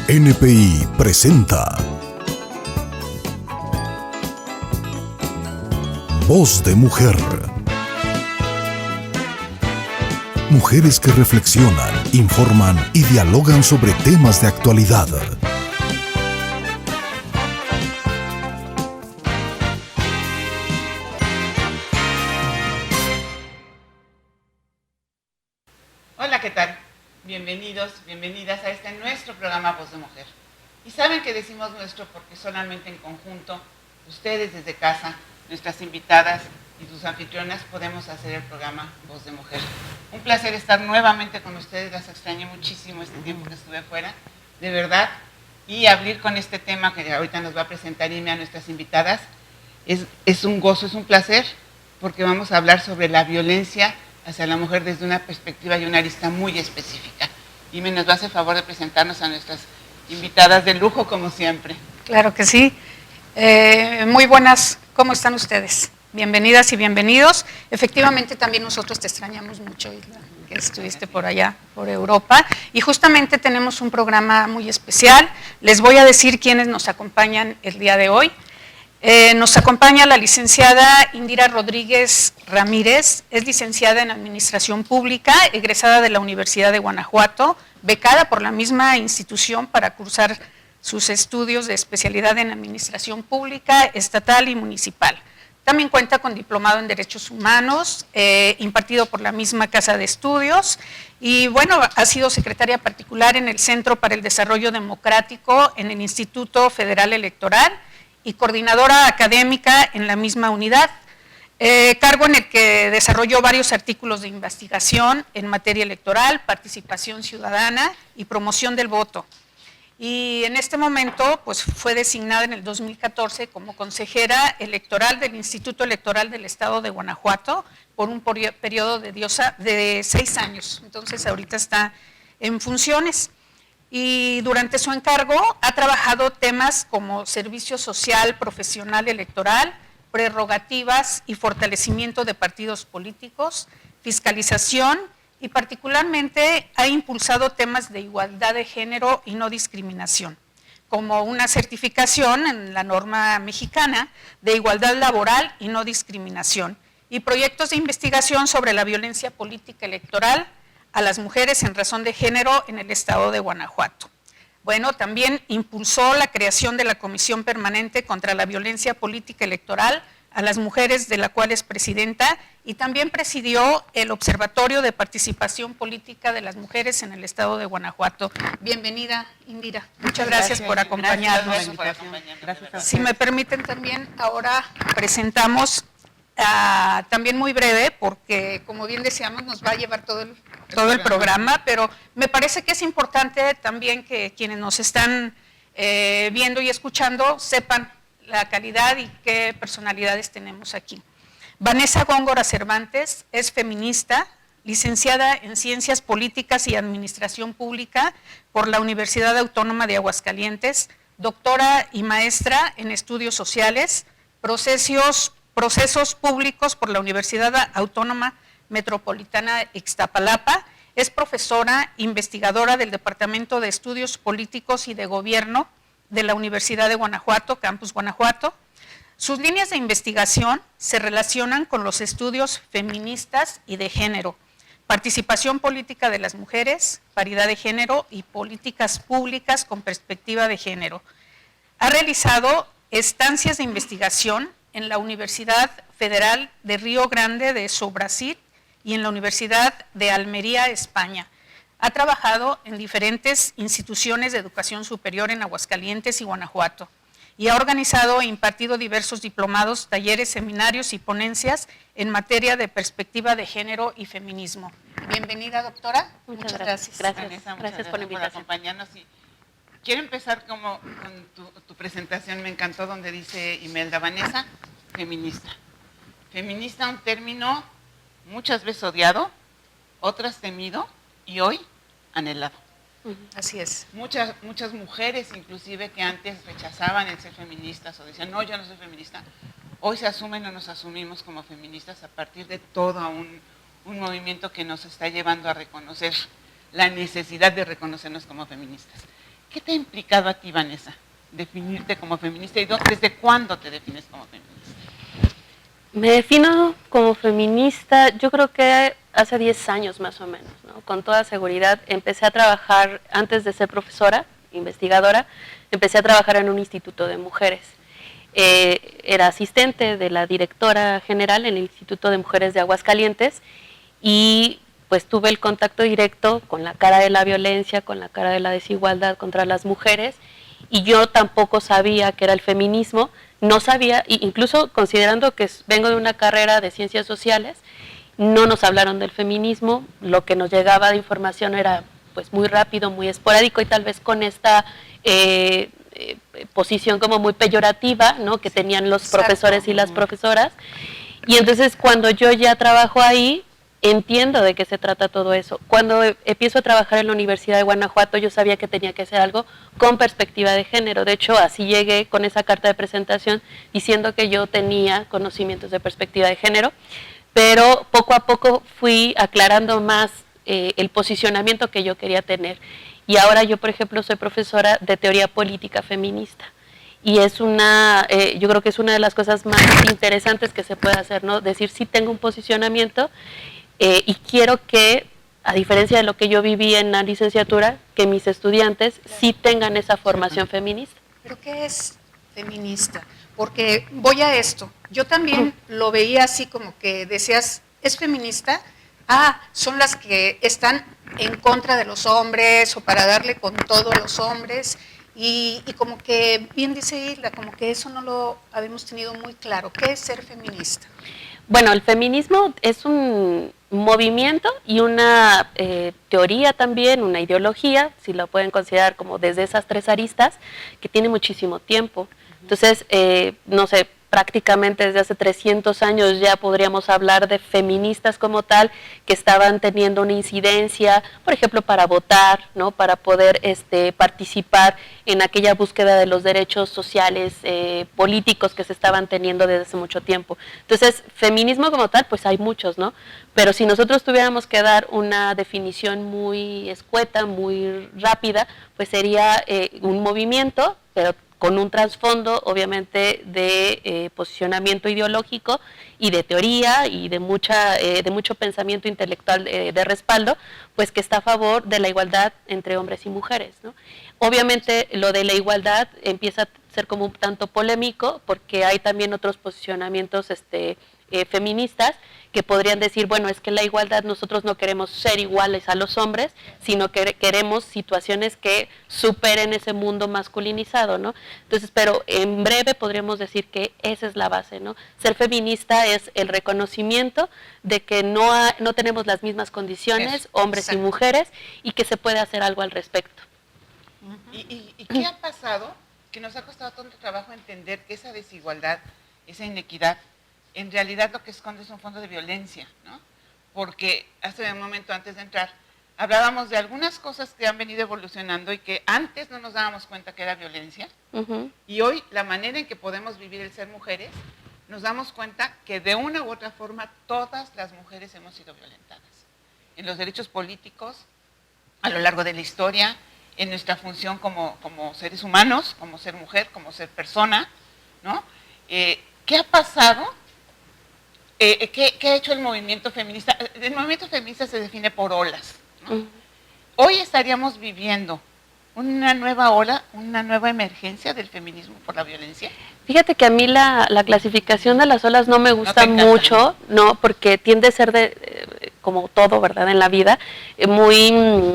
NPI presenta Voz de Mujer. Mujeres que reflexionan, informan y dialogan sobre temas de actualidad. Hola, ¿qué tal? Bienvenidos, bienvenidas a este nuestro programa Voz de Mujer. Y saben que decimos nuestro porque solamente en conjunto, ustedes desde casa, nuestras invitadas y sus anfitrionas podemos hacer el programa Voz de Mujer. Un placer estar nuevamente con ustedes, las extrañé muchísimo este tiempo que estuve fuera, de verdad, y abrir con este tema que ahorita nos va a presentar Ime a nuestras invitadas. Es un gozo, es un placer, porque vamos a hablar sobre la violencia hacia la mujer desde una perspectiva y una arista muy específica. Ime nos va a hacer favor de presentarnos a nuestras invitadas de lujo, como siempre. Claro que sí. Muy buenas, ¿cómo están ustedes? Bienvenidas y bienvenidos. Efectivamente, también nosotros te extrañamos mucho, Isla, que estuviste por allá, por Europa. Y justamente tenemos un programa muy especial. Les voy a decir quiénes nos acompañan el día de hoy. Nos acompaña la licenciada Indira Rodríguez Ramírez, es licenciada en Administración Pública, egresada de la Universidad de Guanajuato, becada por la misma institución para cursar sus estudios de especialidad en Administración Pública, Estatal y Municipal. También cuenta con diplomado en Derechos Humanos, impartido por la misma Casa de Estudios, y bueno, ha sido secretaria particular en el Centro para el Desarrollo Democrático en el Instituto Federal Electoral, y coordinadora académica en la misma unidad, cargo en el que desarrolló varios artículos de investigación en materia electoral, participación ciudadana y promoción del voto. Y en este momento pues, fue designada en el 2014 como consejera electoral del Instituto Electoral del Estado de Guanajuato por un periodo de 6 años. Entonces ahorita está en funciones. Y durante su encargo ha trabajado temas como servicio social, profesional electoral, prerrogativas y fortalecimiento de partidos políticos, fiscalización y particularmente ha impulsado temas de igualdad de género y no discriminación, como una certificación en la norma mexicana de igualdad laboral y no discriminación, y proyectos de investigación sobre la violencia política electoral a las mujeres en razón de género en el estado de Guanajuato. Bueno, también impulsó la creación de la Comisión Permanente contra la Violencia Política Electoral a las mujeres, de la cual es presidenta, y también presidió el Observatorio de Participación Política de las Mujeres en el estado de Guanajuato. Bienvenida, Indira. Muchas gracias por acompañarnos. Gracias. Si me permiten también, ahora presentamos, también muy breve, porque como bien decíamos, nos va a llevar todo el programa, pero me parece que es importante también que quienes nos están viendo y escuchando sepan la calidad y qué personalidades tenemos aquí. Vanessa Góngora Cervantes es feminista, licenciada en Ciencias Políticas y Administración Pública por la Universidad Autónoma de Aguascalientes, doctora y maestra en Estudios Sociales, Procesos Públicos por la Universidad Autónoma Metropolitana Ixtapalapa, es profesora investigadora del Departamento de Estudios Políticos y de Gobierno de la Universidad de Guanajuato, Campus Guanajuato. Sus líneas de investigación se relacionan con los estudios feministas y de género, participación política de las mujeres, paridad de género y políticas públicas con perspectiva de género. Ha realizado estancias de investigación en la Universidad Federal de Río Grande de do Brasil y en la Universidad de Almería, España. Ha trabajado en diferentes instituciones de educación superior en Aguascalientes y Guanajuato y ha organizado e impartido diversos diplomados, talleres, seminarios y ponencias en materia de perspectiva de género y feminismo. Bienvenida, doctora. Muchas gracias. Gracias por la invitación. Por acompañarnos. Quiero empezar con tu presentación, me encantó, donde dice Imelda Vanessa, feminista. Feminista, un término muchas veces odiado, otras temido y hoy anhelado. Así es. Muchas mujeres inclusive que antes rechazaban el ser feministas o decían, no, yo no soy feminista, hoy se asumen o nos asumimos como feministas a partir de todo un movimiento que nos está llevando a reconocer la necesidad de reconocernos como feministas. ¿Qué te ha implicado a ti, Vanessa, definirte como feminista y desde cuándo te defines como feminista? Me defino como feminista, yo creo que hace 10 años más o menos, ¿no? Con toda seguridad. Empecé a trabajar, antes de ser profesora, investigadora, empecé a trabajar en un instituto de mujeres. Era asistente de la directora general en el Instituto de Mujeres de Aguascalientes y pues tuve el contacto directo con la cara de la violencia, con la cara de la desigualdad contra las mujeres, y yo tampoco sabía qué era el feminismo, no sabía, incluso considerando que vengo de una carrera de ciencias sociales, no nos hablaron del feminismo, lo que nos llegaba de información era pues muy rápido, muy esporádico y tal vez con esta posición como muy peyorativa, ¿no? Que tenían los profesores y las profesoras. Y entonces cuando yo ya trabajo ahí, entiendo de qué se trata todo eso. Cuando empiezo a trabajar en la Universidad de Guanajuato, yo sabía que tenía que hacer algo con perspectiva de género. De hecho, así llegué con esa carta de presentación diciendo que yo tenía conocimientos de perspectiva de género, pero poco a poco fui aclarando más el posicionamiento que yo quería tener. Y ahora yo, por ejemplo, soy profesora de teoría política feminista. Y es yo creo que es una de las cosas más interesantes que se puede hacer, ¿no? Decir, sí tengo un posicionamiento, y quiero que, a diferencia de lo que yo viví en la licenciatura, que mis estudiantes sí tengan esa formación feminista. ¿Pero qué es feminista? Porque voy a esto, yo también lo veía así como que decías, ¿es feminista? Son las que están en contra de los hombres o para darle con todo a los hombres, y como que, bien dice Isla, como que eso no lo habíamos tenido muy claro. ¿Qué es ser feminista? Bueno, el feminismo es un movimiento y una teoría también, una ideología, si lo pueden considerar como desde esas tres aristas, que tiene muchísimo tiempo. Entonces, no sé, prácticamente desde hace 300 años ya podríamos hablar de feministas como tal, que estaban teniendo una incidencia, por ejemplo, para votar, ¿no? Para poder participar en aquella búsqueda de los derechos sociales, políticos que se estaban teniendo desde hace mucho tiempo. Entonces, feminismo como tal, pues hay muchos, ¿no? Pero si nosotros tuviéramos que dar una definición muy escueta, muy rápida, pues sería un movimiento, pero con un trasfondo obviamente de posicionamiento ideológico y de teoría y de mucho pensamiento intelectual de respaldo, pues que está a favor de la igualdad entre hombres y mujeres, ¿no? Obviamente lo de la igualdad empieza a ser como un tanto polémico porque hay también otros posicionamientos feministas que podrían decir, bueno, es que la igualdad nosotros no queremos ser iguales a los hombres, sino que queremos situaciones que superen ese mundo masculinizado, ¿no? Entonces, pero en breve podríamos decir que esa es la base, ¿no? Ser feminista es el reconocimiento de que no tenemos las mismas condiciones, hombres y mujeres, y que se puede hacer algo al respecto. ¿Y qué ha pasado? Que nos ha costado tanto trabajo entender que esa desigualdad, esa inequidad, en realidad lo que esconde es un fondo de violencia, ¿no? Porque hace un momento antes de entrar, hablábamos de algunas cosas que han venido evolucionando y que antes no nos dábamos cuenta que era violencia, y hoy la manera en que podemos vivir el ser mujeres, nos damos cuenta que de una u otra forma todas las mujeres hemos sido violentadas, en los derechos políticos, a lo largo de la historia, en nuestra función como seres humanos, como ser mujer, como ser persona, ¿no? ¿Qué ha pasado? ¿Qué ha hecho el movimiento feminista? El movimiento feminista se define por olas, ¿no? Hoy estaríamos viviendo una nueva ola, una nueva emergencia del feminismo por la violencia. Fíjate que a mí la clasificación de las olas no me gusta mucho, ¿no? Porque tiende a ser como todo, ¿verdad? En la vida, muy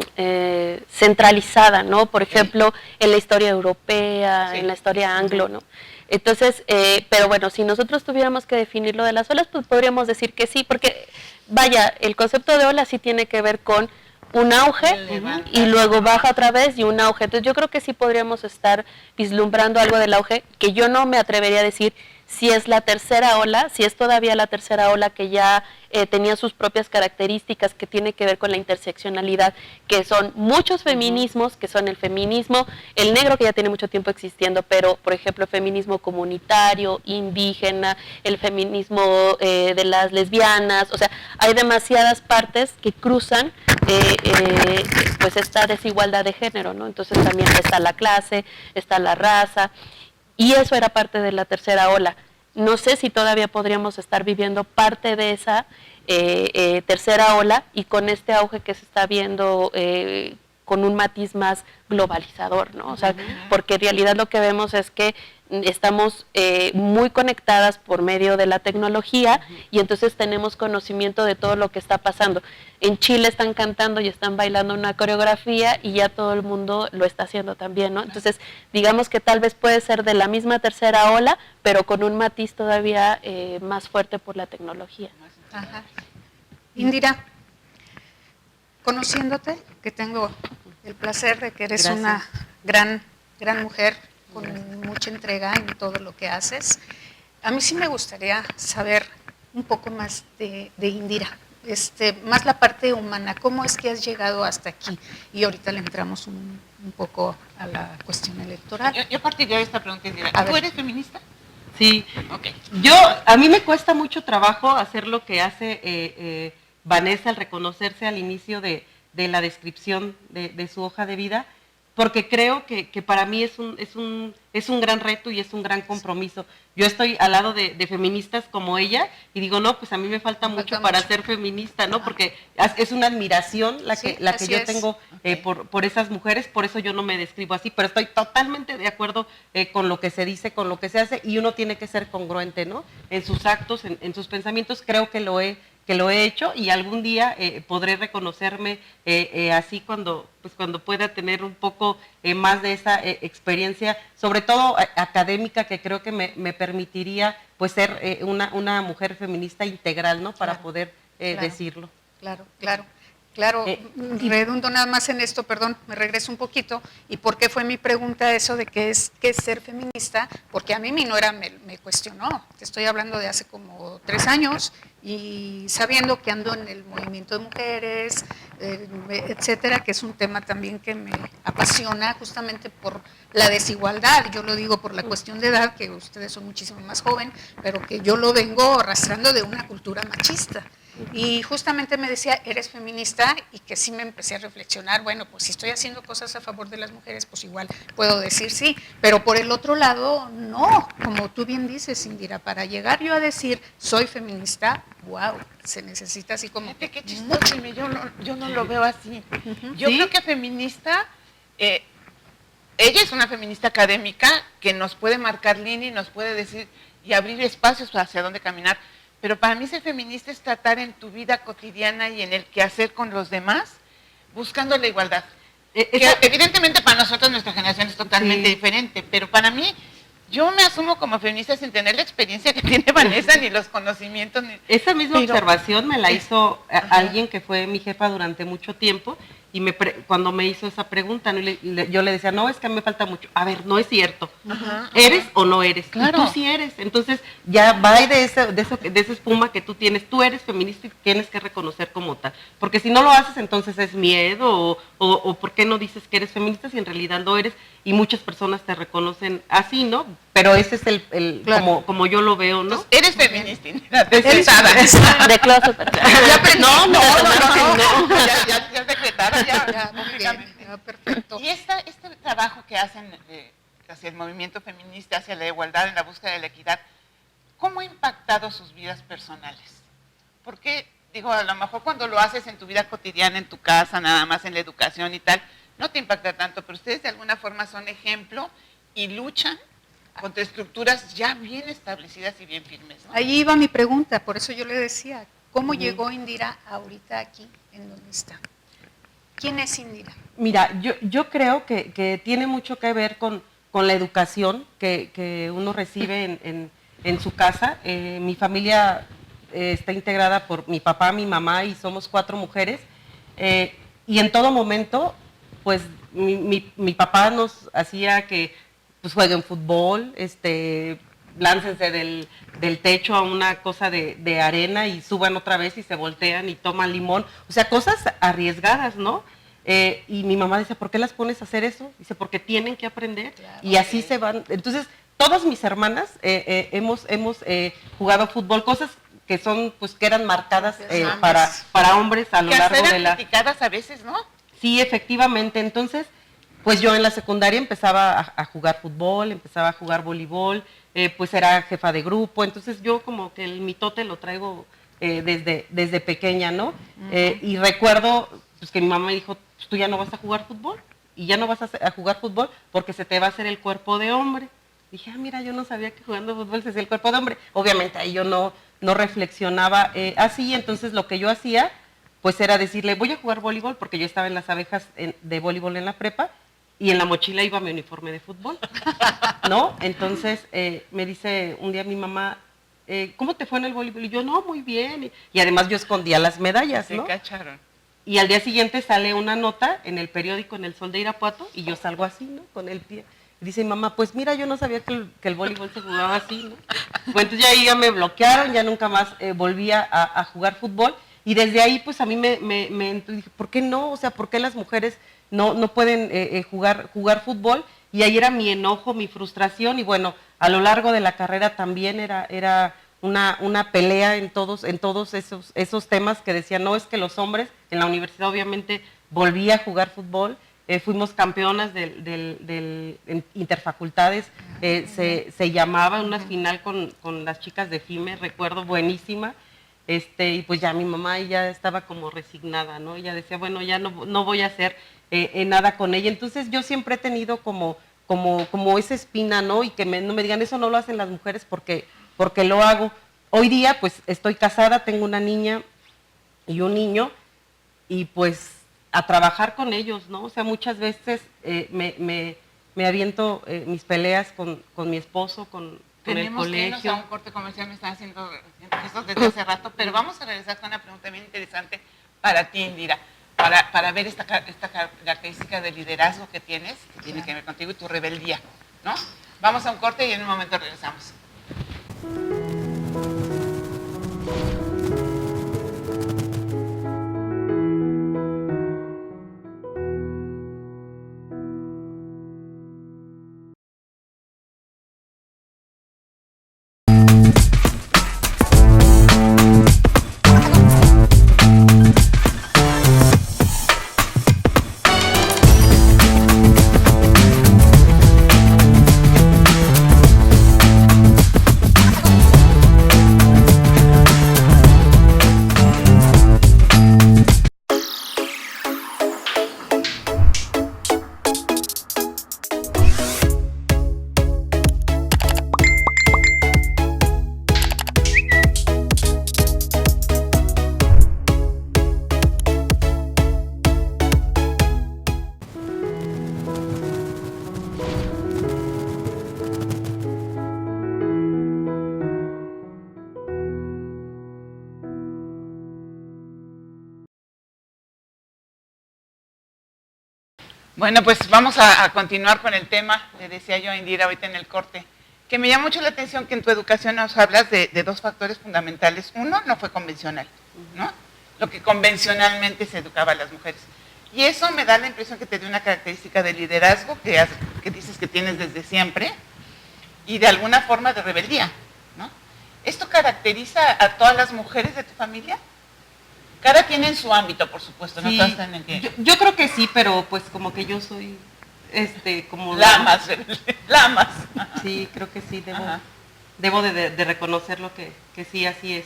centralizada, ¿no? Por ejemplo, en la historia europea, en la historia anglo, ¿no? Entonces, pero bueno, si nosotros tuviéramos que definir lo de las olas, pues podríamos decir que sí, porque vaya, el concepto de ola sí tiene que ver con un auge y luego baja otra vez y un auge. Entonces yo creo que sí podríamos estar vislumbrando algo del auge, que yo no me atrevería a decir si es la tercera ola, si es todavía la tercera ola que ya tenía sus propias características, que tiene que ver con la interseccionalidad, que son muchos feminismos, que son el feminismo, el negro que ya tiene mucho tiempo existiendo, pero por ejemplo el feminismo comunitario, indígena, el feminismo de las lesbianas, o sea, hay demasiadas partes que cruzan pues esta desigualdad de género, ¿no? Entonces también está la clase, está la raza, y eso era parte de la tercera ola. No sé si todavía podríamos estar viviendo parte de esa tercera ola y con este auge que se está viendo con un matiz más globalizador, ¿no? O sea, porque en realidad lo que vemos es que estamos muy conectadas por medio de la tecnología y entonces tenemos conocimiento de todo lo que está pasando. En Chile están cantando y están bailando una coreografía y ya todo el mundo lo está haciendo también, ¿no? Entonces, digamos que tal vez puede ser de la misma tercera ola, pero con un matiz todavía más fuerte por la tecnología. Ajá. Indira, conociéndote, que tengo el placer de que eres una gran mujer con mucha entrega en todo lo que haces, a mí sí me gustaría saber un poco más de Indira, más la parte humana, cómo es que has llegado hasta aquí, y ahorita le entramos un poco a la cuestión electoral. Yo partiría de esta pregunta, Indira. ¿Tú eres feminista? Sí. Okay. A mí me cuesta mucho trabajo hacer lo que hace Vanessa al reconocerse al inicio de la descripción de su hoja de vida, porque creo que para mí es un gran reto y es un gran compromiso. Yo estoy al lado de feministas como ella y digo, no, pues a mí me falta mucho para ser feminista, ¿no? Porque es una admiración la que yo tengo por esas mujeres, por eso yo no me describo así, pero estoy totalmente de acuerdo con lo que se dice, con lo que se hace, y uno tiene que ser congruente, ¿no? En sus actos, en sus pensamientos. Creo que lo he hecho y algún día podré reconocerme así cuando pueda tener un poco más de esa experiencia, sobre todo académica, que creo que me permitiría pues ser una mujer feminista integral, ¿no? Para poder decirlo. Claro, redundo nada más en esto, perdón, me regreso un poquito. ¿Y por qué fue mi pregunta eso de qué es ser feminista? Porque a mí mi nuera me cuestionó. Te estoy hablando de hace como 3 años y sabiendo que ando en el movimiento de mujeres, etcétera, que es un tema también que me apasiona justamente por la desigualdad. Yo lo digo por la cuestión de edad, que ustedes son muchísimo más joven, pero que yo lo vengo arrastrando de una cultura machista. Y justamente me decía, eres feminista, y que sí me empecé a reflexionar, bueno, pues si estoy haciendo cosas a favor de las mujeres, pues igual puedo decir sí, pero por el otro lado, no, como tú bien dices, Indira, para llegar yo a decir soy feminista, wow, se necesita así como... Fíjate qué chistoso, yo no lo veo así. Yo creo que feminista, ella es una feminista académica que nos puede marcar línea y nos puede decir y abrir espacios hacia dónde caminar. Pero para mí ser feminista es tratar en tu vida cotidiana y en el quehacer con los demás, buscando la igualdad. Que evidentemente para nosotros nuestra generación es totalmente diferente, pero para mí, yo me asumo como feminista sin tener la experiencia que tiene Vanessa, ni los conocimientos. Esa misma observación me la hizo alguien que fue mi jefa durante mucho tiempo, y cuando me hizo esa pregunta, ¿no? Yo le decía, no, es que a mí me falta mucho. A ver, no es cierto. ¿Eres o no eres? Claro. Y tú sí eres. Entonces, ya va de esa espuma que tú tienes. Tú eres feminista y tienes que reconocer como tal. Porque si no lo haces, entonces es miedo, o ¿por qué no dices que eres feminista si en realidad lo eres? Y muchas personas te reconocen así, ¿no? Pero ese es claro, como yo lo veo, ¿no? Entonces, eres feminista, de closet. Ya decretaron, ya perfecto. Y este trabajo que hacen hacia el movimiento feminista, hacia la igualdad, en la búsqueda de la equidad, ¿cómo ha impactado sus vidas personales? Porque, digo, a lo mejor cuando lo haces en tu vida cotidiana, en tu casa, nada más en la educación y tal, no te impacta tanto, pero ustedes de alguna forma son ejemplo y luchan contra estructuras ya bien establecidas y bien firmes, ¿no? Ahí iba mi pregunta, por eso yo le decía, ¿cómo llegó Indira ahorita aquí, en donde está? ¿Quién es Indira? Mira, yo creo que tiene mucho que ver con la educación que uno recibe en su casa. Mi familia está integrada por mi papá, mi mamá, y somos 4 mujeres. Y en todo momento, pues mi papá nos hacía que pues jueguen fútbol, láncense del techo a una cosa de arena y suban otra vez y se voltean y toman limón. O sea, cosas arriesgadas, ¿no? Y mi mamá dice, ¿por qué las pones a hacer eso? Dice, porque tienen que aprender. Claro, y así se van. Entonces, todas mis hermanas hemos jugado fútbol, cosas que son, pues, que eran marcadas para hombres a lo largo de la... criticadas a veces, ¿no? Sí, efectivamente. Entonces, pues yo en la secundaria empezaba a jugar fútbol, empezaba a jugar voleibol, pues era jefa de grupo, entonces yo como que el mitote lo traigo desde pequeña, ¿no? Y recuerdo pues, que mi mamá me dijo, pues, tú ya no vas a jugar fútbol, y ya no vas a jugar fútbol porque se te va a hacer el cuerpo de hombre. Dije, mira, yo no sabía que jugando fútbol se hacía el cuerpo de hombre. Obviamente ahí yo no reflexionaba así, entonces lo que yo hacía, pues era decirle, voy a jugar voleibol, porque yo estaba en las abejas de voleibol en la prepa, y en la mochila iba mi uniforme de fútbol, ¿no? Entonces me dice un día mi mamá, ¿cómo te fue en el voleibol? Y yo, no, muy bien. Y además yo escondía las medallas, ¿no? Se cacharon. Y al día siguiente sale una nota en el periódico, en El Sol de Irapuato, y yo salgo así, ¿no? Con el pie. Y dice mi mamá, pues mira, yo no sabía que el voleibol se jugaba así, ¿no? Bueno, entonces ya ahí ya me bloquearon, ya nunca más volví a jugar fútbol. Y desde ahí, pues a mí me dije, ¿por qué no? O sea, ¿por qué las mujeres no pueden jugar fútbol? Y ahí era mi enojo, mi frustración, y bueno, a lo largo de la carrera también era una pelea en todos esos temas que decían, no, es que los hombres, en la universidad obviamente volví a jugar fútbol, fuimos campeonas en interfacultades, se llamaba una final con las chicas de FIME, recuerdo, buenísima. Y pues ya mi mamá ya estaba como resignada, ¿no? Ella decía, bueno, ya no voy a hacer nada con ella. Entonces yo siempre he tenido como esa espina, ¿no? Y que no me digan, eso no lo hacen las mujeres porque lo hago. Hoy día, pues estoy casada, tengo una niña y un niño, y pues a trabajar con ellos, ¿no? O sea, muchas veces me aviento mis peleas con mi esposo, con el colegio. Tenemos que irnos a un corte comercial, me están haciendo gestos desde hace rato, pero vamos a regresar con una pregunta bien interesante para ti, Indira, para ver esta característica de liderazgo que tienes, que tiene que ver contigo y tu rebeldía, ¿no? Vamos a un corte y en un momento regresamos. Bueno, pues vamos a continuar con el tema, le decía yo a Indira ahorita en el corte, que me llama mucho la atención que en tu educación nos hablas de dos factores fundamentales. Uno, no fue convencional, ¿no? Lo que convencionalmente se educaba a las mujeres. Y eso me da la impresión que te dio una característica de liderazgo que dices que tienes desde siempre y de alguna forma de rebeldía, ¿no? ¿Esto caracteriza a todas las mujeres de tu familia? Cada quien en su ámbito, por supuesto, sí, no todas tienen que... Yo creo que sí, pero pues como que yo soy, como... Lamas. Sí, creo que sí, debo de reconocer lo que sí, así es.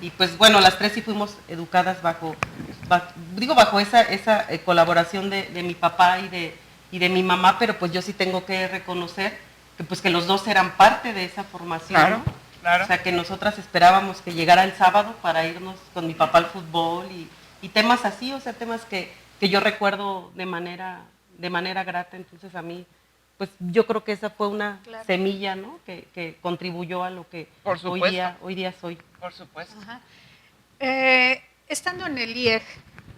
Y pues bueno, las tres sí fuimos educadas bajo esa colaboración de mi papá y de mi mamá, pero pues yo sí tengo que reconocer que los dos eran parte de esa formación. Claro. ¿no? Claro. O sea, que nosotras esperábamos que llegara el sábado para irnos con mi papá al fútbol y temas así, o sea, temas que yo recuerdo de manera grata. Entonces a mí, pues yo creo que esa fue una semilla, ¿no? Que contribuyó a lo que hoy día soy. Por supuesto. Ajá. Estando en el IEG,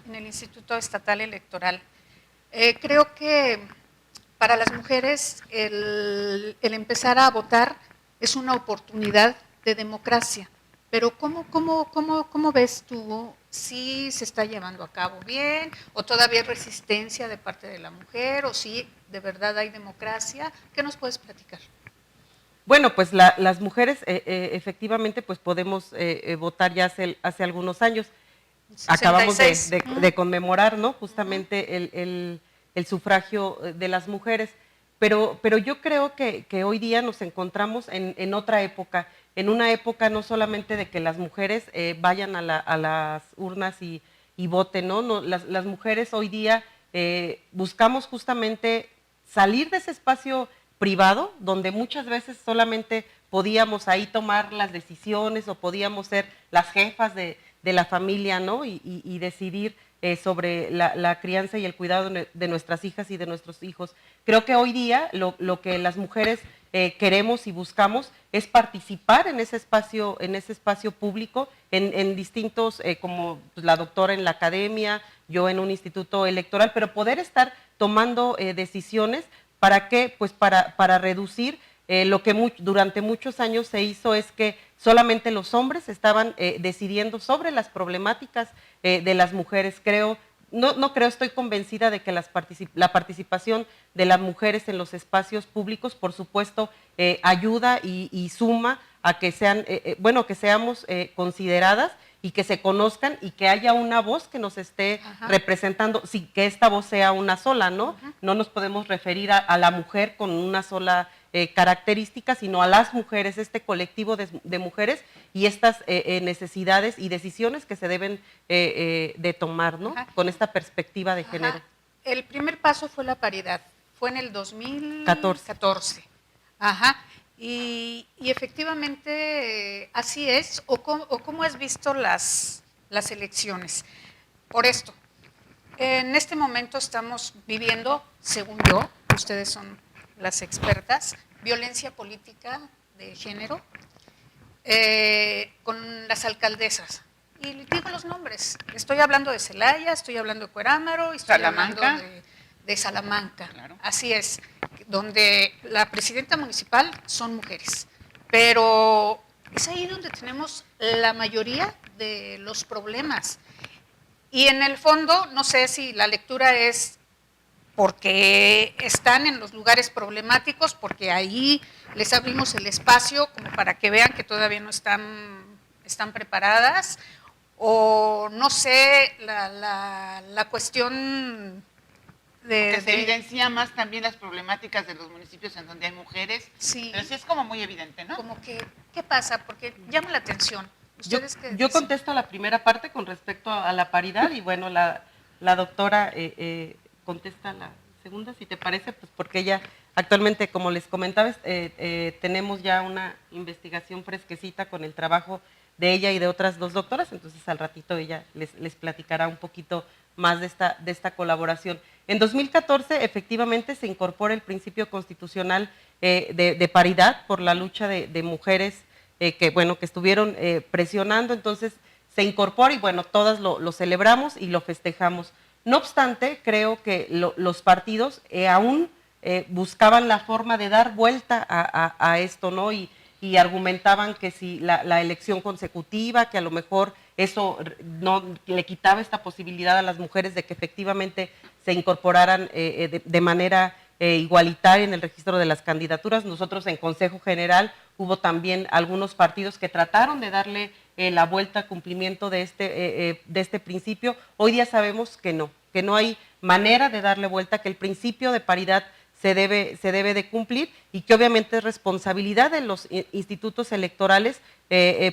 en el Instituto Estatal Electoral, creo que para las mujeres el empezar a votar es una oportunidad de democracia. Pero ¿cómo ves tú si se está llevando a cabo bien o todavía hay resistencia de parte de la mujer o si de verdad hay democracia? ¿Qué nos puedes platicar? Bueno, pues las mujeres efectivamente pues podemos votar ya hace algunos años. 66. Acabamos de conmemorar, ¿no? Justamente el sufragio de las mujeres. Pero yo creo que hoy día nos encontramos en otra época, en una época no solamente de que las mujeres vayan a las urnas y voten, ¿no? Las mujeres hoy día buscamos justamente salir de ese espacio privado, donde muchas veces solamente podíamos ahí tomar las decisiones o podíamos ser las jefas de la familia, ¿no? Y decidir sobre la crianza y el cuidado de nuestras hijas y de nuestros hijos. Creo que hoy día lo que las mujeres queremos y buscamos es participar en ese espacio público, en distintos, como la doctora en la academia, yo en un instituto electoral, pero poder estar tomando decisiones. ¿Para qué? Pues para reducir lo que durante muchos años se hizo es que solamente los hombres estaban decidiendo sobre las problemáticas de las mujeres. Estoy convencida de que la participación de las mujeres en los espacios públicos, por supuesto, ayuda y suma a que que seamos consideradas y que se conozcan y que haya una voz que nos esté representando, sí, que esta voz sea una sola, ¿no? No nos podemos referir a la mujer con una sola característica, sino a las mujeres, este colectivo de mujeres y estas necesidades y decisiones que se deben de tomar, ¿no? Con esta perspectiva de género. El primer paso fue la paridad, fue en el 2014. Ajá. Y efectivamente así es, o cómo has visto las elecciones. Por esto, en este momento estamos viviendo, según yo, ustedes son las expertas, violencia política de género con las alcaldesas. Y digo los nombres, estoy hablando de Celaya, estoy hablando de Cuerámaro, estoy hablando de Salamanca, claro. Así es, donde la presidenta municipal son mujeres, pero es ahí donde tenemos la mayoría de los problemas. Y en el fondo, no sé si la lectura es porque están en los lugares problemáticos, porque ahí les abrimos el espacio como para que vean que todavía no están preparadas, o no sé, la cuestión que se evidencia más también las problemáticas de los municipios en donde hay mujeres, sí, pero sí es como muy evidente, ¿no? Como que, ¿qué pasa? Porque llama la atención. Yo contesto la primera parte con respecto a la paridad y bueno, la doctora contesta la segunda, si te parece, pues porque ella actualmente, como les comentaba, tenemos ya una investigación fresquecita con el trabajo de ella y de otras dos doctoras, entonces al ratito ella les platicará un poquito más de esta colaboración. En 2014 efectivamente se incorpora el principio constitucional de paridad por la lucha de mujeres que estuvieron presionando, entonces se incorpora y bueno, todas lo celebramos y lo festejamos. No obstante, creo que los partidos aún buscaban la forma de dar vuelta a esto, ¿no? Y argumentaban que si la elección consecutiva, que a lo mejor eso no le quitaba esta posibilidad a las mujeres de que efectivamente se incorporaran de manera igualitaria en el registro de las candidaturas. Nosotros en Consejo General hubo también algunos partidos que trataron de darle la vuelta a cumplimiento de este principio. Hoy día sabemos que no hay manera de darle vuelta, que el principio de paridad se debe de cumplir y que obviamente es responsabilidad de los institutos electorales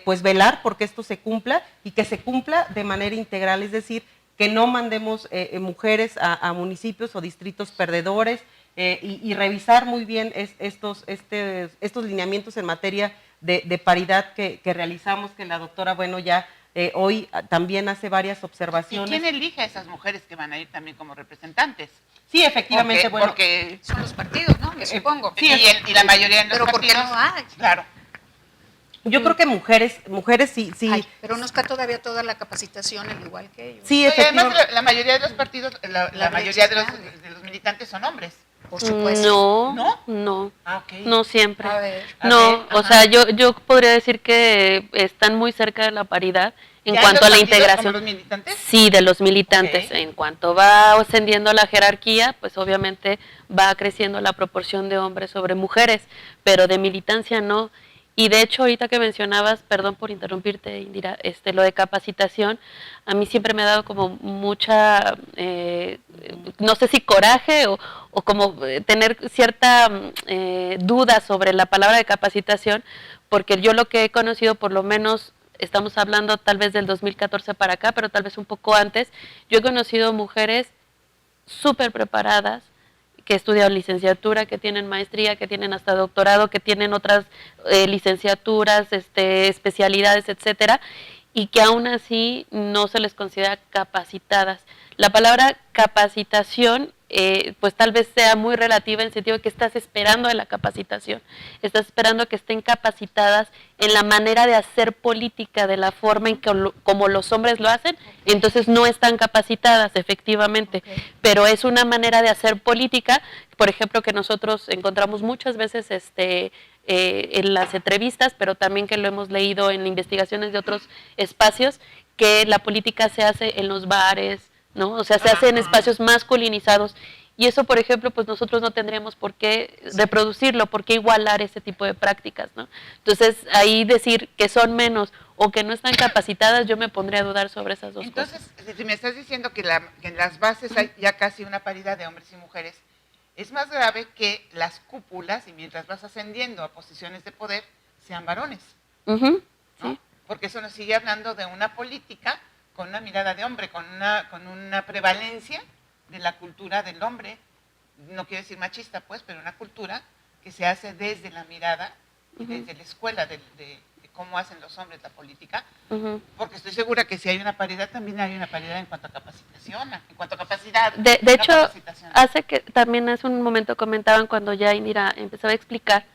pues velar porque esto se cumpla y que se cumpla de manera integral, es decir, que no mandemos mujeres a municipios o distritos perdedores y revisar muy bien estos lineamientos en materia de paridad que realizamos, que la doctora, ya hoy también hace varias observaciones. ¿Y quién elige a esas mujeres que van a ir también como representantes? Sí, efectivamente, porque son los partidos, ¿no? Me supongo. Sí, y la mayoría de los partidos. Pero ¿por qué no hay? Claro. Yo creo que mujeres sí. Ay, pero no está todavía toda la capacitación al igual que ellos. Sí, efectivamente. Además, la mayoría de los partidos, la mayoría de los militantes son hombres. por supuesto. No, Ah, ok. no siempre. A ver. No, A ver, o sea, yo podría decir que están muy cerca de la paridad en ¿Ya cuanto los a la partidos, integración. como los militantes? Sí, de los militantes. Ok. En cuanto va ascendiendo la jerarquía, pues obviamente va creciendo la proporción de hombres sobre mujeres, pero de militancia no. Y de hecho, ahorita que mencionabas, perdón por interrumpirte, Indira, lo de capacitación, a mí siempre me ha dado como mucha, no sé si coraje o como tener cierta duda sobre la palabra de capacitación, porque yo lo que he conocido, por lo menos, estamos hablando tal vez del 2014 para acá, pero tal vez un poco antes, yo he conocido mujeres súper preparadas, que estudian licenciatura, que tienen maestría, que tienen hasta doctorado, que tienen otras licenciaturas, especialidades, etcétera, y que aún así no se les considera capacitadas. La palabra capacitación, pues tal vez sea muy relativa en el sentido de que estás esperando de la capacitación, estás esperando que estén capacitadas en la manera de hacer política, de la forma en que como los hombres lo hacen, entonces no están capacitadas efectivamente, pero es una manera de hacer política, por ejemplo, que nosotros encontramos muchas veces en las entrevistas, pero también que lo hemos leído en investigaciones de otros espacios, que la política se hace en los bares, ¿no? O sea, se hace en espacios masculinizados. Y eso, por ejemplo, pues nosotros no tendríamos por qué reproducirlo, por qué igualar ese tipo de prácticas, ¿no? Entonces, ahí decir que son menos o que no están capacitadas, yo me pondría a dudar sobre esas dos cosas. Entonces, si me estás diciendo que en las bases hay ya casi una paridad de hombres y mujeres, es más grave que las cúpulas, y mientras vas ascendiendo a posiciones de poder, sean varones, Ujú, ¿no? sí. Porque eso nos sigue hablando de una política con una mirada de hombre, con una prevalencia de la cultura del hombre, no quiero decir machista, pues, pero una cultura que se hace desde la mirada y desde la escuela de cómo hacen los hombres la política, porque estoy segura que si hay una paridad, también hay una paridad en cuanto a capacitación, en cuanto a capacidad. De no hecho, capacitación. también hace un momento comentaban cuando ya Indira empezaba a explicar,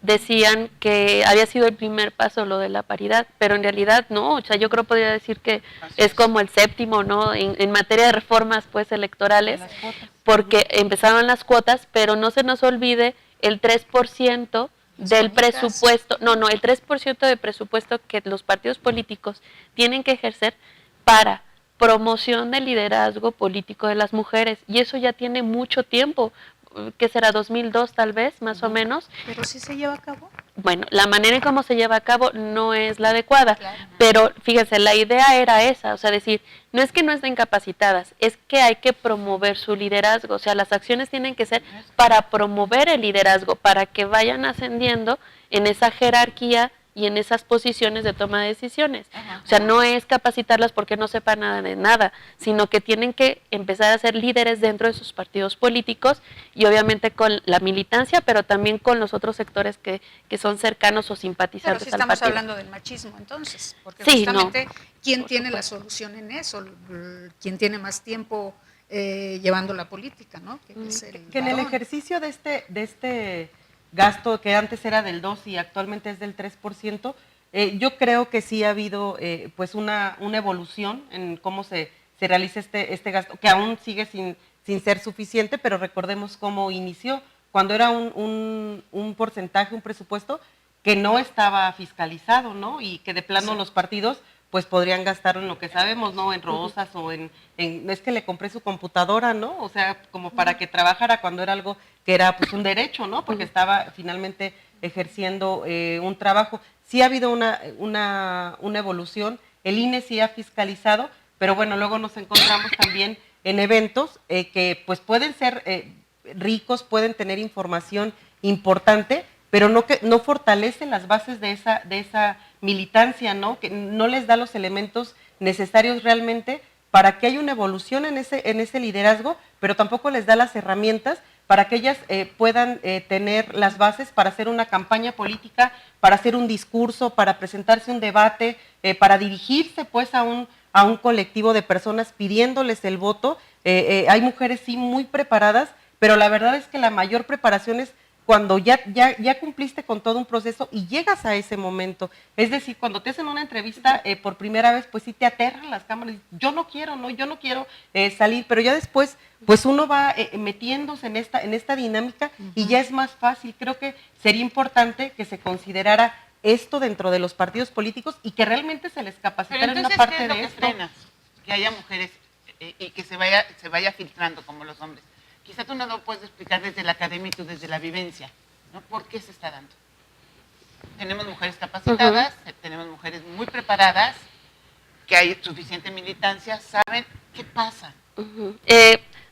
decían que había sido el primer paso lo de la paridad, pero en realidad no, o sea, yo creo que podría decir que es como el séptimo, ¿no? En materia de reformas pues electorales, Las cuotas. porque empezaron las cuotas, pero no se nos olvide el 3% del presupuesto, el 3% del presupuesto que los partidos políticos tienen que ejercer para promoción del liderazgo político de las mujeres, y eso ya tiene mucho tiempo, que será 2002 tal vez, más o menos. Pero sí se lleva a cabo. Bueno, la manera en cómo se lleva a cabo no es la adecuada, Claro. pero fíjense, la idea era esa, o sea, decir, no es que no estén capacitadas, es que hay que promover su liderazgo, o sea, las acciones tienen que ser para promover el liderazgo, para que vayan ascendiendo en esa jerarquía y en esas posiciones de toma de decisiones. O sea, no es capacitarlas porque no sepan nada de nada, sino que tienen que empezar a ser líderes dentro de sus partidos políticos y obviamente con la militancia, pero también con los otros sectores que son cercanos o Pero simpatizantes sí al estamos partido. hablando del machismo entonces, porque Sí, justamente ¿quién Por tiene la supuesto. solución en eso? ¿Quién tiene más tiempo llevando la política, ¿no? Que es Que en el varón. ejercicio de este gasto que antes era del 2 y actualmente es del 3%, yo creo que sí ha habido pues una evolución en cómo se realiza este gasto, que aún sigue sin ser suficiente, pero recordemos cómo inició, cuando era un porcentaje, un presupuesto que no estaba fiscalizado, ¿no? Y que de plano los partidos pues podrían gastar en lo que sabemos, ¿no? En rosas o es que le compré su computadora, ¿no? O sea, como para que trabajara cuando era algo que era pues un derecho, ¿no? Porque estaba finalmente ejerciendo un trabajo. Sí ha habido una evolución, el INE sí ha fiscalizado, pero bueno, luego nos encontramos también en eventos que pues pueden ser ricos, pueden tener información importante, pero no fortalecen las bases de esa militancia, ¿no? Que no les da los elementos necesarios realmente para que haya una evolución en ese liderazgo, pero tampoco les da las herramientas para que ellas puedan tener las bases para hacer una campaña política, para hacer un discurso, para presentarse un debate, para dirigirse pues a un colectivo de personas pidiéndoles el voto. Hay mujeres sí muy preparadas, pero la verdad es que la mayor preparación es cuando ya cumpliste con todo un proceso y llegas a ese momento. Es decir, cuando te hacen una entrevista por primera vez, pues sí te aterran las cámaras. Yo no quiero salir, pero ya después, pues uno va metiéndose en esta dinámica y ya es más fácil. Creo que sería importante que se considerara esto dentro de los partidos políticos y que realmente se les capacitara en una parte ¿qué es lo de que esto. frena? Que haya mujeres y que se vaya filtrando como los hombres. Quizá tú no lo puedes explicar desde la academia y tú desde la vivencia, ¿no? ¿Por qué se está dando? Tenemos mujeres capacitadas, tenemos mujeres muy preparadas, que hay suficiente militancia, ¿saben qué pasa?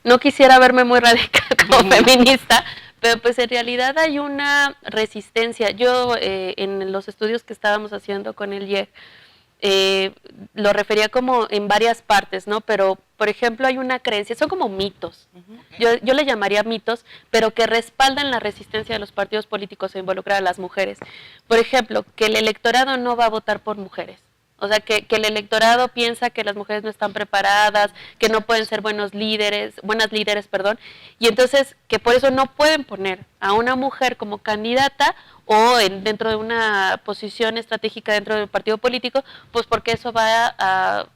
No quisiera verme muy radical como feminista, pero pues en realidad hay una resistencia. Yo en los estudios que estábamos haciendo con el IEG, lo refería como en varias partes, ¿no? Pero, por ejemplo, hay una creencia, son como mitos. Yo le llamaría mitos, pero que respaldan la resistencia de los partidos políticos a involucrar a las mujeres. Por ejemplo, que el electorado no va a votar por mujeres. O sea, que el electorado piensa que las mujeres no están preparadas, que no pueden ser buenas líderes, y entonces que por eso no pueden poner a una mujer como candidata o dentro de una posición estratégica dentro del partido político, pues porque eso va a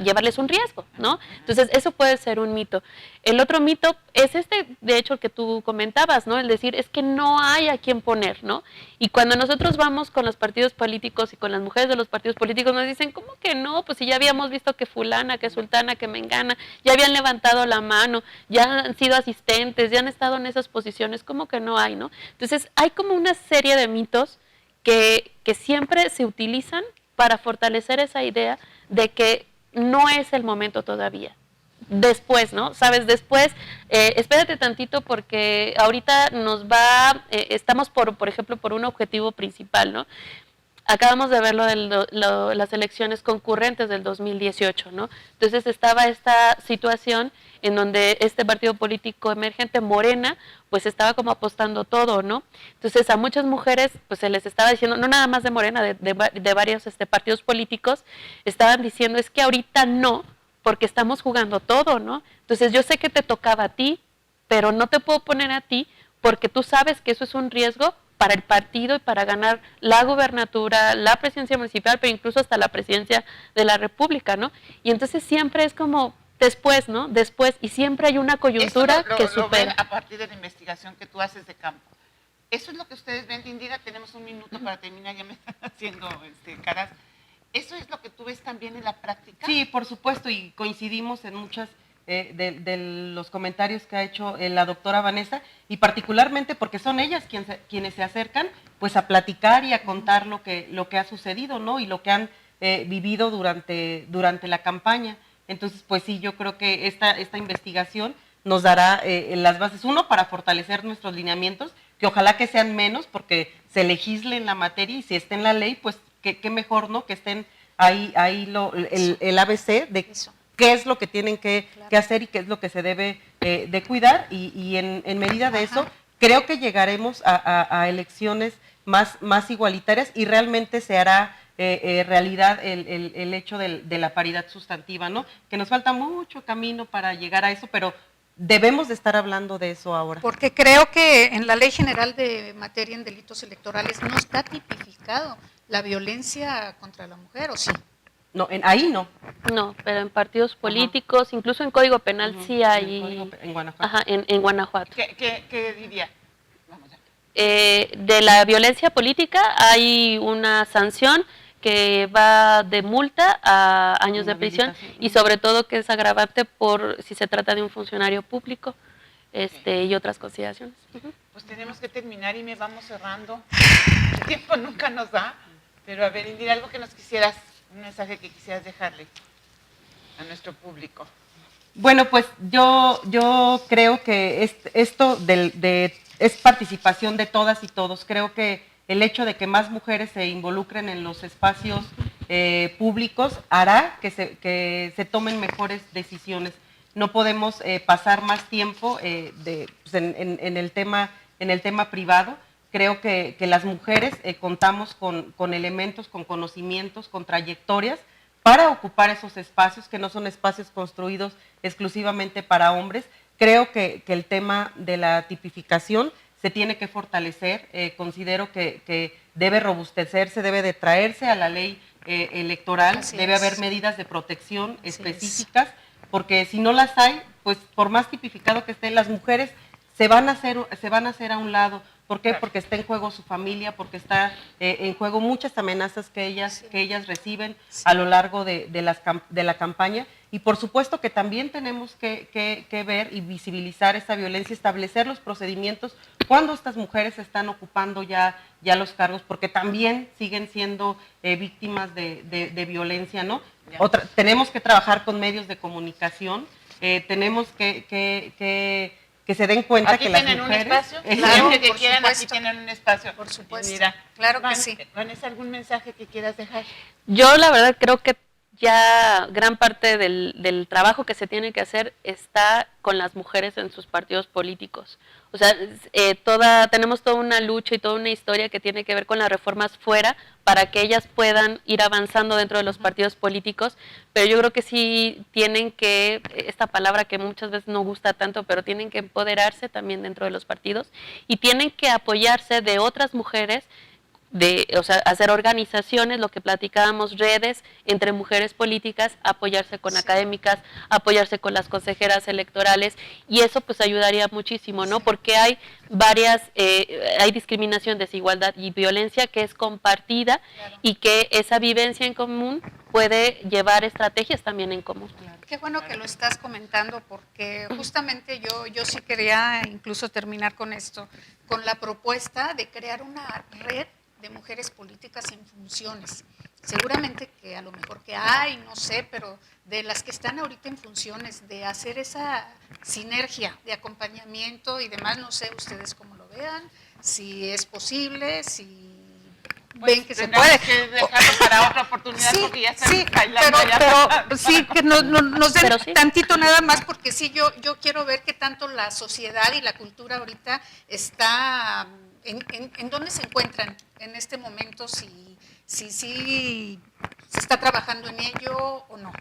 llevarles un riesgo, ¿no? Entonces, eso puede ser un mito. El otro mito es de hecho, que tú comentabas, ¿no? El decir, es que no hay a quién poner, ¿no? Y cuando nosotros vamos con los partidos políticos y con las mujeres de los partidos políticos, nos dicen, ¿cómo que no? Pues si ya habíamos visto que fulana, que sultana, que mengana, ya habían levantado la mano, ya han sido asistentes, ya han estado en esas posiciones, ¿cómo que no hay, no? Entonces, hay como una serie de mitos que siempre se utilizan para fortalecer esa idea de que no es el momento todavía. Después, ¿no? Sabes, después, espérate tantito porque ahorita estamos por ejemplo, por un objetivo principal, ¿no? Acabamos de ver las elecciones concurrentes del 2018, ¿no? Entonces estaba esta situación en donde este partido político emergente, Morena, pues estaba como apostando todo, ¿no? Entonces a muchas mujeres pues se les estaba diciendo, no nada más de Morena, de varios partidos políticos, estaban diciendo, es que ahorita no, porque estamos jugando todo, ¿no? Entonces yo sé que te tocaba a ti, pero no te puedo poner a ti porque tú sabes que eso es un riesgo para el partido y para ganar la gubernatura, la presidencia municipal, pero incluso hasta la presidencia de la República, ¿no? Y entonces siempre es como después, ¿no? Después, y siempre hay una coyuntura que supera. Lo ven a partir de la investigación que tú haces de campo. Eso es lo que ustedes ven, Indira, tenemos un minuto para terminar, ya me están haciendo caras. ¿Eso es lo que tú ves también en la práctica? Sí, por supuesto, y coincidimos en muchas de los comentarios que ha hecho la doctora Vanessa, y particularmente porque son ellas quienes se acercan pues a platicar y a contar lo que ha sucedido, ¿no? Y lo que han vivido durante la campaña. Entonces, pues sí, yo creo que esta investigación nos dará las bases, uno, para fortalecer nuestros lineamientos, que ojalá que sean menos, porque se legisle en la materia y si está en la ley, pues qué mejor, ¿no? Que estén ahí el ABC de eso. Qué es lo que tienen que hacer y qué es lo que se debe de cuidar, y en medida de eso creo que llegaremos a elecciones más igualitarias y realmente se hará realidad el hecho de la paridad sustantiva, ¿no? Que nos falta mucho camino para llegar a eso, pero debemos de estar hablando de eso ahora. Porque creo que en la Ley General de Materia en Delitos Electorales no está tipificado la violencia contra la mujer, ¿o sí? No, ahí no. No, pero en partidos políticos, incluso en Código Penal sí hay. En Guanajuato. Ajá, en Guanajuato. ¿Qué diría? Vamos ya. De la violencia política hay una sanción que va de multa a años de prisión y sobre todo que es agravante por si se trata de un funcionario público y otras consideraciones. Pues tenemos que terminar y me vamos cerrando. El tiempo nunca nos da, pero a ver, Indira, algo que nos quisieras, un mensaje que quisieras dejarle a nuestro público. Bueno, pues yo creo que esto es participación de todas y todos. Creo que el hecho de que más mujeres se involucren en los espacios públicos hará que se tomen mejores decisiones. No podemos pasar más tiempo pues en el tema privado. Creo que las mujeres contamos con elementos, con conocimientos, con trayectorias para ocupar esos espacios que no son espacios construidos exclusivamente para hombres. Creo que el tema de la tipificación se tiene que fortalecer. Considero que debe robustecerse, debe de traerse a la ley electoral, debe haber medidas de protección específicas, porque si no las hay, pues por más tipificado que estén, las mujeres se van a hacer a un lado. ¿Por qué? Porque está en juego su familia, porque está en juego muchas amenazas que ellas reciben a lo largo de la campaña. Y por supuesto que también tenemos que ver y visibilizar esa violencia, establecer los procedimientos cuando estas mujeres están ocupando ya los cargos, porque también siguen siendo víctimas de violencia, ¿no? Tenemos que trabajar con medios de comunicación, tenemos que se den cuenta aquí que las tienen mujeres... un espacio, Claro, que por quieran, supuesto. aquí tienen un espacio. Por supuesto. Mira, Claro que sí. Vanessa, ¿algún mensaje que quieras dejar? Yo la verdad creo que ya gran parte del trabajo que se tiene que hacer está con las mujeres en sus partidos políticos. O sea, tenemos toda una lucha y toda una historia que tiene que ver con las reformas fuera para que ellas puedan ir avanzando dentro de los partidos políticos, pero yo creo que sí tienen que, esta palabra que muchas veces no gusta tanto, pero tienen que empoderarse también dentro de los partidos y tienen que apoyarse de otras mujeres, o sea, hacer organizaciones, lo que platicábamos, redes entre mujeres políticas, apoyarse con académicas, apoyarse con las consejeras electorales, y eso pues ayudaría muchísimo, ¿no? Porque hay hay discriminación, desigualdad y violencia que es compartida, y que esa vivencia en común puede llevar estrategias también en común. Qué bueno que lo estás comentando, porque justamente yo sí quería incluso terminar con esto, con la propuesta de crear una red de mujeres políticas en funciones. Seguramente que a lo mejor que hay, no sé, pero de las que están ahorita en funciones, de hacer esa sinergia de acompañamiento y demás, no sé ustedes cómo lo vean, si es posible, si ven que se puede. Que dejarlo para otra oportunidad, Sí, porque ya están sí, bailando allá. pero sí, que nos den Pero sí. tantito nada más, porque sí, yo quiero ver qué tanto la sociedad y la cultura ahorita está, en dónde se encuentran en este momento, si se está trabajando en ello o no.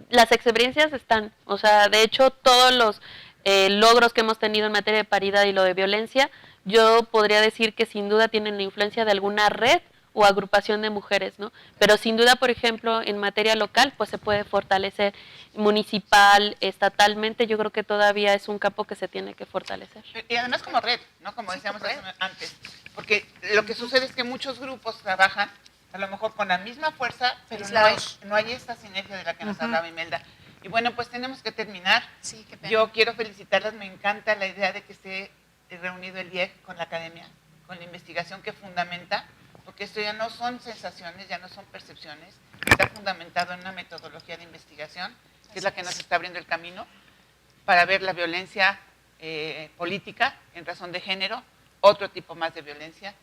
Las experiencias están, o sea, de hecho todos los logros que hemos tenido en materia de paridad y lo de violencia, yo podría decir que sin duda tienen la influencia de alguna red o agrupación de mujeres, ¿no? Pero sin duda, por ejemplo, en materia local, pues se puede fortalecer municipal, estatalmente, yo creo que todavía es un campo que se tiene que fortalecer. Y además como red, ¿no? Como decíamos antes, porque lo que sucede es que muchos grupos trabajan a lo mejor con la misma fuerza, pero no hay esta sinergia de la que nos hablaba Imelda. Y bueno, pues tenemos que terminar. Sí, qué pena. Yo quiero felicitarlas, me encanta la idea de que esté reunido el IEG con la academia, con la investigación que fundamenta, porque esto ya no son sensaciones, ya no son percepciones, está fundamentado en una metodología de investigación, que es la que nos está abriendo el camino para ver la violencia política en razón de género, otro tipo más de violencia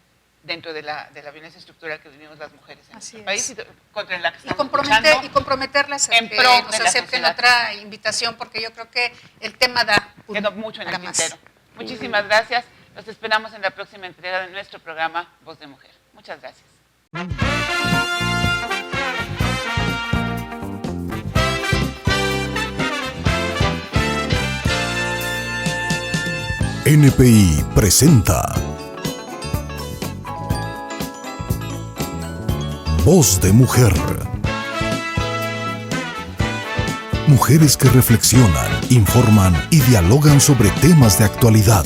dentro de la violencia estructural que vivimos las mujeres en nuestro país y contra la que estamos luchando. Y comprometerlas a en que pro de nos la acepten sociedad. otra invitación, porque yo creo que el tema da Quedó mucho en el para más. tintero. Muchísimas gracias. Los esperamos en la próxima entrega de nuestro programa Voz de Mujer. Muchas gracias. NPI presenta Voz de Mujer. Mujeres que reflexionan, informan y dialogan sobre temas de actualidad.